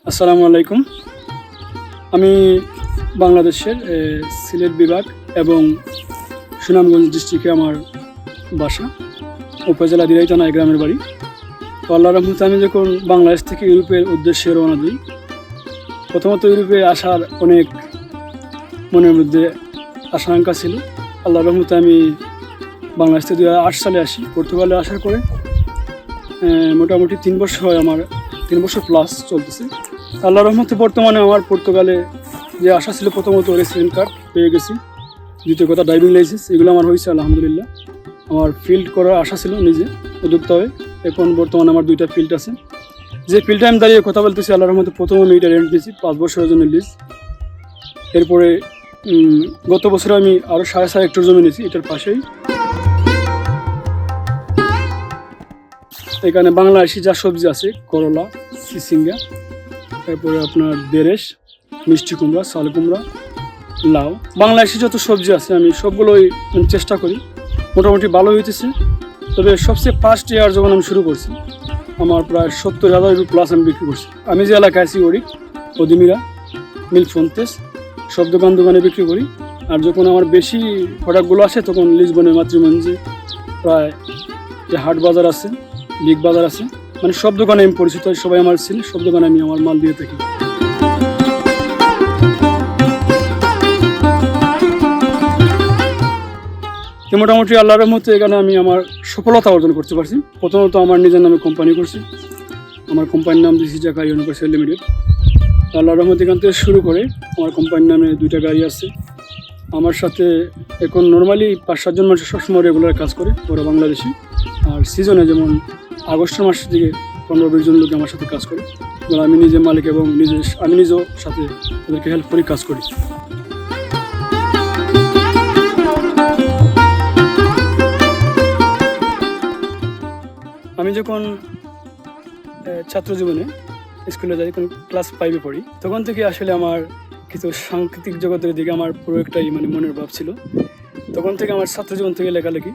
আসসালামু আলাইকুম। আমি বাংলাদেশের সিলেট বিভাগ এবং সুনামগঞ্জ ডিস্ট্রিক্টে আমার বাসা, উপজেলা দিরাই থানা গ্রামের বাড়ি। তো আল্লাহর রহমতে আমি যখন বাংলাদেশ থেকে ইউরোপের উদ্দেশ্যে রওনা দিই, প্রথমত ইউরোপে আসার অনেক মনের মধ্যে আশঙ্কা ছিল। আল্লাহর রহমতে আমি বাংলাদেশ থেকে 2008 সালে আসি। পর্তুগালে আসার পরে মোটামুটি 3 বছর হয়, আমার 3 বছর প্লাস চলতেছে। আল্লাহর রহমতে বর্তমানে আমার পর্তুগালে যে আশা ছিল, প্রথমত রেসিডেন্ট কার্ড পেয়ে গেছি, দ্বিতীয় কথা ড্রাইভিং লাইসেন্স, এগুলো আমার হয়েছে আলহামদুলিল্লাহ। আমার ফিল্ড করার আশা ছিল নিজে উদ্যোক্তা হয়ে, এখন বর্তমানে আমার 2টা ফিল্ড আছে। যে ফিল্ডে আমি দাঁড়িয়ে কথা বলতেছি, আল্লাহর রহমতে প্রথম আমি এটা রেন্ট দিয়েছি 5 বছরের জন্য লিজ। এরপরে গত বছর আমি আরও 4.5 হেক্টর জমি নিয়েছি এটার পাশেই। এখানে বাংলাদেশি যা সবজি আছে, করলা, চিচিঙ্গা, তারপরে আপনার দেরেশ, মিষ্টি কুমড়া, চাল কুমড়া, লাউ, বাংলাদেশি যত সবজি আছে আমি সবগুলোই চেষ্টা করি। মোটামুটি ভালো হইতেছে। তবে সবচেয়ে ফার্স্ট ইয়ার যখন আমি শুরু করছি, আমার প্রায় 70,000 প্লাস আমি বিক্রি করছি। আমি যে এলাকায় আছি, ওরিক, অদিমিরা, মিলফন্তেস, সব দোকানে বিক্রি করি। আর যখন আমার বেশি প্রোডাক্টগুলো আসে, তখন লিসবনের মাতৃমঞ্জে প্রায় যে হাট বাজার আছে, বিগ বাজার আছে, মানে সব দোকানে আমি পরিচিত, সবাই আমার ছিল, সব দোকানে আমি আমার মাল দিয়ে থাকি। তো মোটামুটি আল্লাহর রহমতে এখানে আমি আমার সফলতা অর্জন করতে পারছি। প্রথমত আমার নিজের নামে কোম্পানি করছি, আমার কোম্পানির নাম দিয়েছি জাকা ইউনিভার্সাল লিমিটেড। আল্লাহর রহমতে এখান থেকে শুরু করে আমার কোম্পানির নামে 2টা গাড়ি আছে। আমার সাথে এখন নর্মালি 5-7 জন মানুষ সবসময় রেগুলার কাজ করে, ওরা বাংলাদেশি। আর সিজনে যেমন আগস্টের মাসের দিকে 15-20 জন লোক আমার সাথে কাজ করে, এবং আমি নিজে মালিক এবং আমি নিজেও সাথে তাদেরকে হেল্প করে কাজ করি। আমি যখন ছাত্র জীবনে স্কুলে যাই, তখন ক্লাস 5-এ পড়ি, তখন থেকে আসলে আমার কিছু সাংস্কৃতিক জগতের দিকে আমার পুরো একটাই মনের ভাব ছিল। তখন থেকে আমার ছাত্র জীবন থেকে লেখালেখি,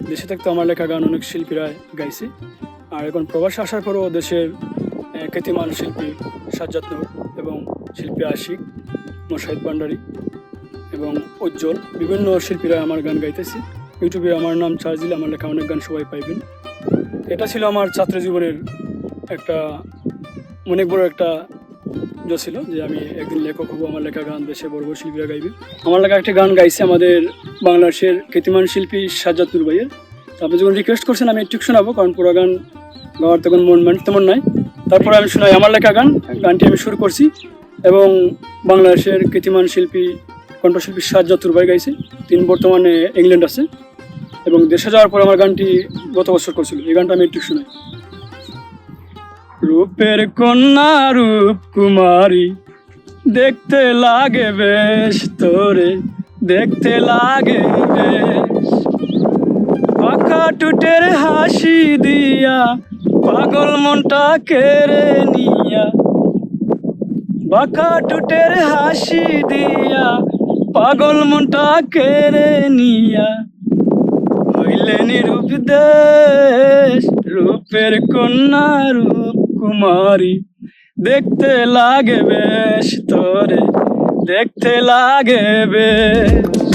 দেশে থাকতে আমার লেখা গান অনেক শিল্পীরা গাইছে। আর এখন প্রবাসে আসার পরও দেশের খ্যাতিমান শিল্পী সাজ্জাদ নূর এবং শিল্পী আশিক, মোশাহিদ ভান্ডারী এবং উজ্জ্বল, বিভিন্ন শিল্পীরা আমার গান গাইতেছে। ইউটিউবে আমার নাম চার্জ দিলে আমার লেখা অনেক গান সবাই পাইবেন। এটা ছিল আমার ছাত্র জীবনের একটা অনেক বড় একটা ছিল যে আমি একদিন লেখক হবো, আমার লেখা গান দেশে বড় বড় শিল্পীরা গাইবে। আমার লেখা একটা গান গাইছে আমাদের বাংলাদেশের খ্যাতিমান শিল্পী সাজ্জাদ নূর ভাইয়ের। তো আপনি যখন রিকোয়েস্ট করছেন, আমি একটু শোনাবো, কারণ পুরো গান গাওয়ার তখন মন তেমন নাই। তারপরে আমি শোনাই আমার লেখা গানটি আমি শুরু করছি, এবং বাংলাদেশের খ্যাতিমান শিল্পী কণ্ঠশিল্পী সাজ্জাদ নূর ভাই গাইছে। তিনি বর্তমানে ইংল্যান্ড আছে, এবং দেশে যাওয়ার পর আমার গানটি গত বছর করছিল। এই গানটা আমি একটু শোনাই। রূপের কন্যা রূপ কুমারী, দেখতে লাগে বেশ তোরে, দেখতে লাগে বেশ, পাখা টুটের হাসি দিয়া পাগল মনটা কেড়ে নিয়া, বাঁকা টুটের হাসি দিয়া পাগল মনটা কেড়ে নিয়া, হইলেন রূপ দেশ, রূপের কন্যা রূপ কুমারী, দেখতে লাগে বেশ তোরে, দেখতে লাগে বেশ।